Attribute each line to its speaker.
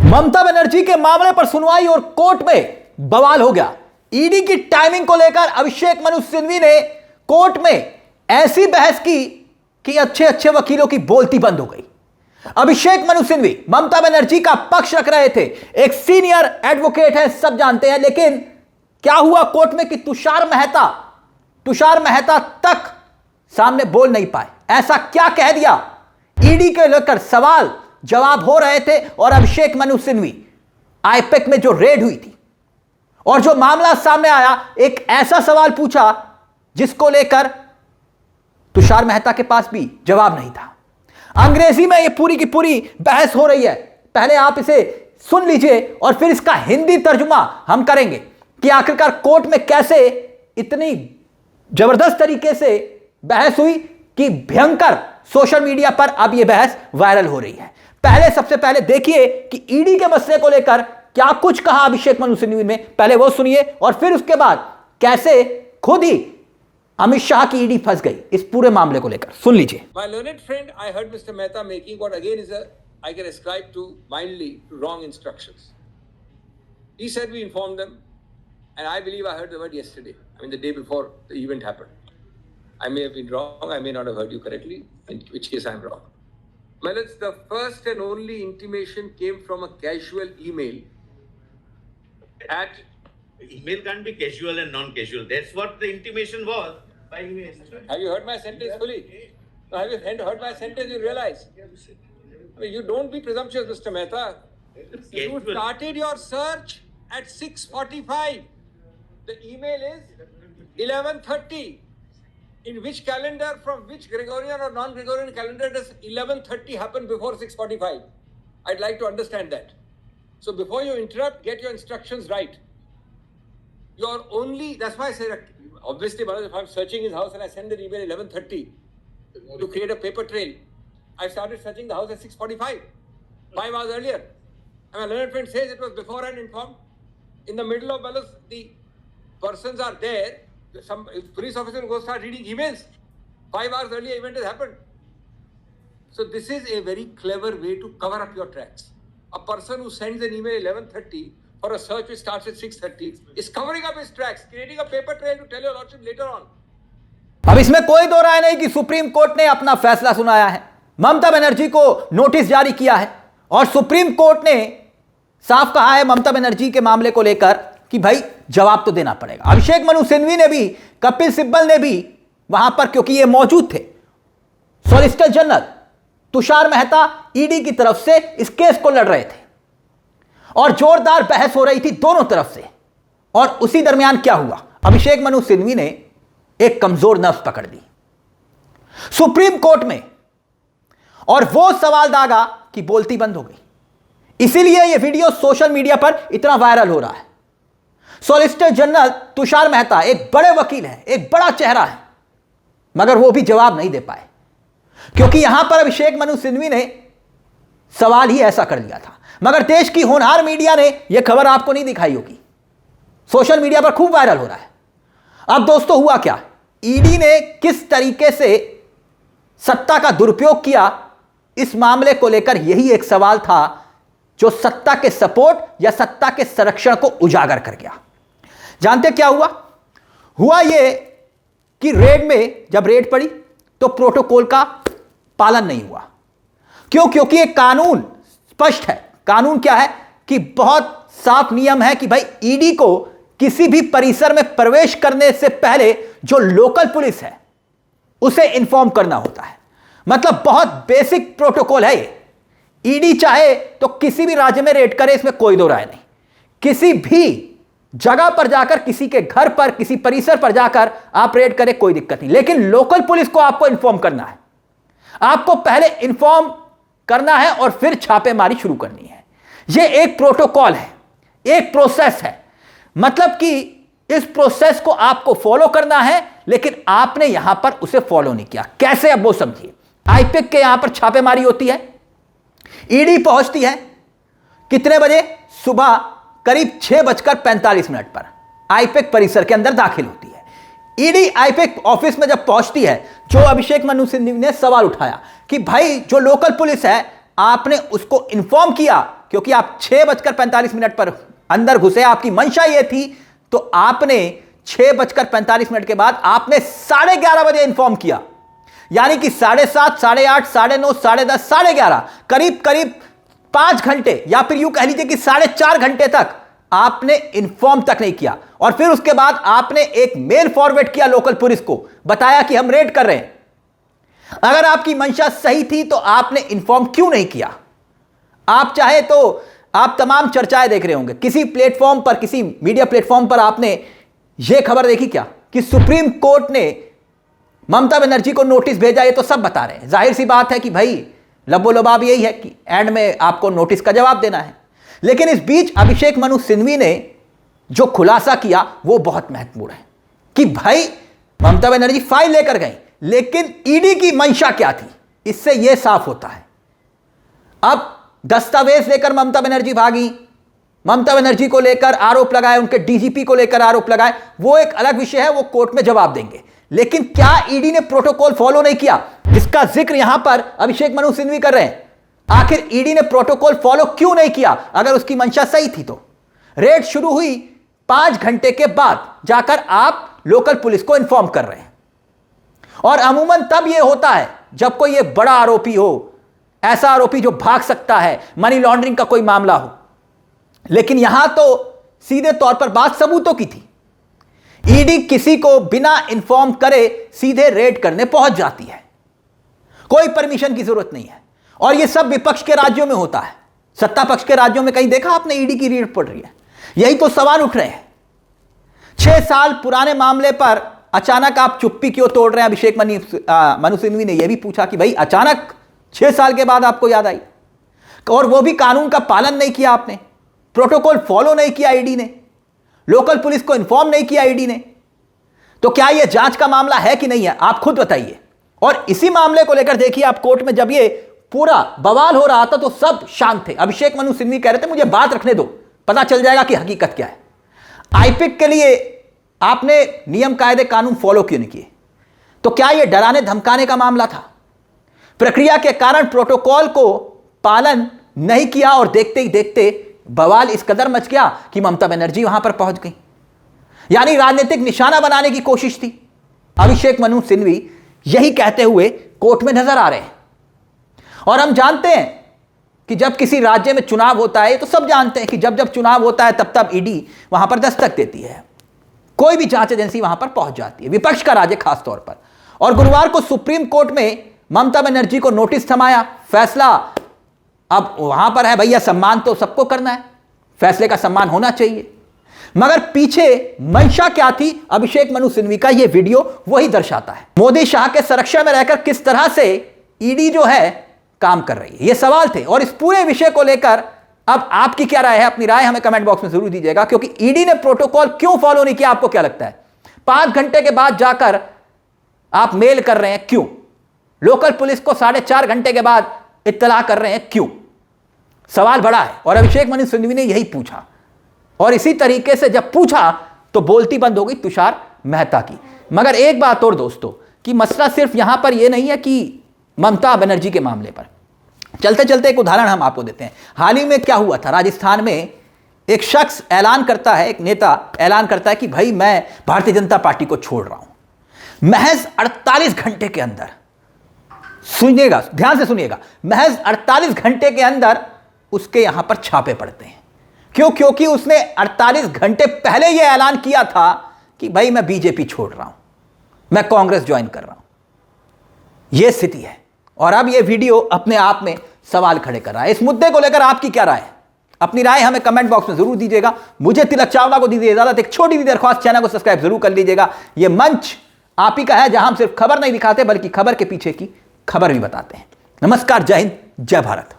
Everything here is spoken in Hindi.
Speaker 1: ममता बनर्जी के मामले पर सुनवाई और कोर्ट में बवाल हो गया। ईडी की टाइमिंग को लेकर अभिषेक मनु सिंघवी ने कोर्ट में ऐसी बहस की कि अच्छे अच्छे वकीलों की बोलती बंद हो गई। अभिषेक मनु सिंघवी ममता बनर्जी का पक्ष रख रहे थे, एक सीनियर एडवोकेट है, सब जानते हैं। लेकिन क्या हुआ कोर्ट में कि तुषार मेहता तक सामने बोल नहीं पाए। ऐसा क्या कह दिया? ईडी के लेकर सवाल जवाब हो रहे थे और अभिषेक मनु सिंघवी आईपैक में जो रेड हुई थी और जो मामला सामने आया, एक ऐसा सवाल पूछा जिसको लेकर तुषार मेहता के पास भी जवाब नहीं था। अंग्रेजी में ये पूरी की पूरी बहस हो रही है। पहले आप इसे सुन लीजिए और फिर इसका हिंदी तर्जुमा हम करेंगे कि आखिरकार कोर्ट में कैसे इतनी जबरदस्त तरीके से बहस हुई कि भयंकर सोशल मीडिया पर अब यह बहस वायरल हो रही है। सबसे पहले देखिए कि ईडी के मसले को लेकर क्या कुछ कहा अभिषेक मनु सिंघवी ने। पहले वो सुनिए और फिर उसके बाद कैसे खुद ही अमित शाह की ईडी फंस गई इस पूरे मामले को लेकर। सुन लीजिए।
Speaker 2: My learned friend, I heard Mr. Mehta making what again is I can ascribe to mildly wrong instructions. He said we informed them, and I believe I heard the word yesterday. I mean the day before the event happened. I may have been wrong. I may not have heard you correctly. In which case I am wrong. Well, it's the first and only intimation came from a casual email.
Speaker 3: Email can't be casual and non-casual. That's what the intimation was by email.
Speaker 2: Have you heard my sentence fully? No, have you heard my sentence? You realize? I mean, you don't be presumptuous, Mr. Mehta. You started your search at 6:45. The email is 11:30. In which calendar, from which Gregorian or non-Gregorian calendar does 11:30 happen before 6:45? I'd like to understand that. So before you interrupt, get your instructions right. You're only, that's why I say, obviously, if I'm searching his house and I send an email 11:30 to create a paper trail, I started searching the house at 6:45, 5 hours earlier. And my learned friend says it was beforehand informed. In the middle of balance, the persons are there. Some police officer will go start reading emails. 5 hours earlier, event has happened. So this is a very clever way to cover up your tracks. A person who sends an email 11:30 for a search which starts at 6:30 is covering up his tracks, creating a paper trail to tell your lordship later on.
Speaker 1: अब इसमें कोई दो राय नहीं कि सुप्रीम कोर्ट ने अपना फैसला सुनाया है, ममता बनर्जी को नोटिस जारी किया है और सुप्रीम कोर्ट ने साफ कहा है ममता बनर्जी के मामले को लेकर कि भाई जवाब तो देना पड़ेगा। अभिषेक मनु सिंघवी ने भी, कपिल सिब्बल ने भी वहां पर, क्योंकि ये मौजूद थे, solicitor general Tushar Mehta ED की तरफ से इस केस को लड़ रहे थे और जोरदार बहस हो रही थी दोनों तरफ से। और उसी दरमियान क्या हुआ, अभिषेक मनु सिंघवी ने एक कमजोर नर्व पकड़ ली सुप्रीम कोर्ट में और वो सवाल दागा कि बोलती बंद हो गई। इसीलिए यह वीडियो सोशल मीडिया पर इतना वायरल हो रहा है। सॉलिसिटर जनरल तुषार मेहता एक बड़े वकील हैं, एक बड़ा चेहरा है, मगर वो भी जवाब नहीं दे पाए क्योंकि यहां पर अभिषेक मनु सिंघवी ने सवाल ही ऐसा कर लिया था। मगर देश की होनहार मीडिया ने यह खबर आपको नहीं दिखाई होगी, सोशल मीडिया पर खूब वायरल हो रहा है। अब दोस्तों हुआ क्या, ईडी ने किस तरीके से सत्ता का दुरुपयोग किया, इस मामले को लेकर यही एक सवाल था जो सत्ता के सपोर्ट या सत्ता के संरक्षण को उजागर कर गया। जानते क्या हुआ यह कि रेड में जब रेड पड़ी तो प्रोटोकॉल का पालन नहीं हुआ। क्योंकि एक कानून स्पष्ट है। कानून क्या है कि बहुत साफ नियम है कि भाई ईडी को किसी भी परिसर में प्रवेश करने से पहले जो लोकल पुलिस है उसे इंफॉर्म करना होता है। मतलब बहुत बेसिक प्रोटोकॉल है ये। ईडी चाहे तो किसी भी राज्य में रेड करे, इसमें कोई दो राय नहीं। किसी भी जगह पर जाकर, किसी के घर पर, किसी परिसर पर जाकर आप रेड करें, कोई दिक्कत नहीं। लेकिन लोकल पुलिस को आपको इंफॉर्म करना है। आपको पहले इंफॉर्म करना है और फिर छापेमारी शुरू करनी है। यह एक प्रोटोकॉल है, एक प्रोसेस है। मतलब कि इस प्रोसेस को आपको फॉलो करना है, लेकिन आपने यहां पर उसे फॉलो नहीं किया। कैसे, अब वो समझिए। आईपैक के यहां पर छापेमारी होती है, ईडी पहुंचती है कितने बजे, सुबह करीब 6:45 पर आईपैक परिसर के अंदर दाखिल होती है। ईडी आईपैक ऑफिस में जब पहुंचती है, जो अभिषेक मनु सिंघवी ने सवाल उठाया कि भाई जो लोकल पुलिस है आपने उसको इंफॉर्म किया क्योंकि आप 6:45 पर अंदर घुसे, आपकी मंशा यह थी, तो आपने 6:45 के बाद आपने 11:30 बजे इंफॉर्म किया, यानी कि 7:30, 8:30, 9:30, 10:30, 11:30, करीब करीब 5 घंटे, या फिर यूं कह लीजिए कि 4.5 घंटे तक आपने इंफॉर्म तक नहीं किया। और फिर उसके बाद आपने एक मेल फॉरवर्ड किया लोकल पुलिस को, बताया कि हम रेड कर रहे हैं। अगर आपकी मंशा सही थी तो आपने इंफॉर्म क्यों नहीं किया? आप चाहे तो आप तमाम चर्चाएं देख रहे होंगे, किसी प्लेटफॉर्म पर, किसी मीडिया प्लेटफॉर्म पर आपने यह खबर देखी क्या कि सुप्रीम कोर्ट ने ममता बनर्जी को नोटिस भेजा? ये तो सब बता रहे हैं, जाहिर सी बात है कि भाई लबो लबाब यही है कि एंड में आपको नोटिस का जवाब देना है। लेकिन इस बीच अभिषेक मनु सिंघवी ने जो खुलासा किया वो बहुत महत्वपूर्ण है कि भाई ममता बनर्जी फाइल लेकर गई, लेकिन ईडी की मंशा क्या थी? इससे यह साफ होता है। अब दस्तावेज लेकर ममता बनर्जी भागी, ममता बनर्जी को लेकर आरोप लगाए, उनके डीजीपी को लेकर आरोप लगाए, वो एक अलग विषय है, वो कोर्ट में जवाब देंगे। लेकिन क्या ईडी ने प्रोटोकॉल फॉलो नहीं किया, जिसका जिक्र यहां पर अभिषेक मनु सिंघवी कर रहे हैं? आखिर ईडी ने प्रोटोकॉल फॉलो क्यों नहीं किया? अगर उसकी मंशा सही थी तो रेड शुरू हुई 5 घंटे के बाद जाकर आप लोकल पुलिस को इंफॉर्म कर रहे हैं। और अमूमन तब यह होता है जब कोई एक बड़ा आरोपी हो, ऐसा आरोपी जो भाग सकता है, मनी लॉन्ड्रिंग का कोई मामला हो। लेकिन यहां तो सीधे तौर पर बात सबूतों की थी। ईडी किसी को बिना इंफॉर्म करे सीधे रेड करने पहुंच जाती है, कोई परमिशन की जरूरत नहीं है। और यह सब विपक्ष के राज्यों में होता है, सत्ता पक्ष के राज्यों में कहीं देखा आपने ईडी की रेड पड़ रही है? यही तो सवाल उठ रहे हैं। 6 साल पुराने मामले पर अचानक आप चुप्पी क्यों तोड़ रहे हैं? अभिषेक मनु सिंघवी ने यह भी पूछा कि भाई अचानक 6 साल के बाद आपको याद आई, और वो भी कानून का पालन नहीं किया आपने, प्रोटोकॉल फॉलो नहीं किया ईडी ने, लोकल पुलिस को इन्फॉर्म नहीं किया ईडी ने। तो क्या यह जांच का मामला है कि नहीं है? आप खुद बताइए। और इसी मामले को लेकर देखिए, आप कोर्ट में जब ये पूरा बवाल हो रहा था तो सब शांत थे। अभिषेक मनु सिंघवी कह रहे थे मुझे बात रखने दो, पता चल जाएगा कि हकीकत क्या है। आईपीसी के लिए आपने नियम कायदे कानून फॉलो क्यों नहीं किए? तो क्या यह डराने धमकाने का मामला था? प्रक्रिया के कारण प्रोटोकॉल को पालन नहीं किया और देखते ही देखते बवाल इस कदर मच गया कि ममता बनर्जी वहां पर पहुंच गई, यानी राजनीतिक निशाना बनाने की कोशिश थी। अभिषेक मनु सिंघवी यही कहते हुए कोर्ट में नजर आ रहे हैं। और हम जानते हैं कि जब किसी राज्य में चुनाव होता है, तो सब जानते हैं कि जब जब चुनाव होता है तब तब ईडी वहां पर दस्तक देती है, कोई भी जांच एजेंसी वहां पर पहुंच जाती है, विपक्ष का राज्य खास तौर पर। और गुरुवार को सुप्रीम कोर्ट में ममता बनर्जी को नोटिस थमाया, फैसला अब वहां पर है। भैया सम्मान तो सबको करना है, फैसले का सम्मान होना चाहिए, मगर पीछे मंशा क्या थी अभिषेक मनु सिंघवी का यह वीडियो वही दर्शाता है। मोदी शाह के संरक्षण में रहकर किस तरह से ईडी जो है काम कर रही है, ये सवाल थे। और इस पूरे विषय को लेकर अब आपकी क्या राय है? अपनी राय हमें कमेंट बॉक्स में जरूर दीजिएगा, क्योंकि ईडी ने प्रोटोकॉल क्यों फॉलो नहीं किया? आपको क्या लगता है? 5 घंटे के बाद जाकर आप मेल कर रहे हैं, क्यों? लोकल पुलिस को 4.5 घंटे के बाद इत्तला कर रहे हैं, क्यों? सवाल बड़ा है। और अभिषेक मनु सिंघवी ने यही पूछा, और इसी तरीके से जब पूछा तो बोलती बंद हो गई तुषार मेहता की। मगर एक बात और दोस्तों, कि मसला सिर्फ यहां पर यह नहीं है कि ममता बनर्जी के मामले पर। चलते चलते एक उदाहरण हम आपको देते हैं। हाल ही में क्या हुआ था, राजस्थान में एक शख्स ऐलान करता है, एक नेता ऐलान करता है कि भाई मैं भारतीय जनता पार्टी को छोड़ रहा हूं। महज 48 घंटे के अंदर, सुनिएगा, ध्यान से सुनिएगा, महज 48 घंटे के अंदर उसके यहां पर छापे पड़ते हैं। क्यों? क्योंकि उसने 48 घंटे पहले यह ऐलान किया था कि भाई मैं बीजेपी छोड़ रहा हूं, मैं कांग्रेस ज्वाइन कर रहा हूं। यह स्थिति है। और अब यह वीडियो अपने आप में सवाल खड़े कर रहा है। इस मुद्दे को लेकर आपकी क्या राय है? अपनी राय हमें कमेंट बॉक्स में जरूर दीजिएगा। मुझे तिलक चावला को दीजिए इजाजत। एक छोटी सी दरख्वास्त, चैनल को सब्सक्राइब जरूर कर लीजिएगा। यह मंच आप ही का है, जहां हम सिर्फ खबर नहीं दिखाते बल्कि खबर के पीछे की खबर भी बताते हैं। नमस्कार, जय हिंद, जय भारत।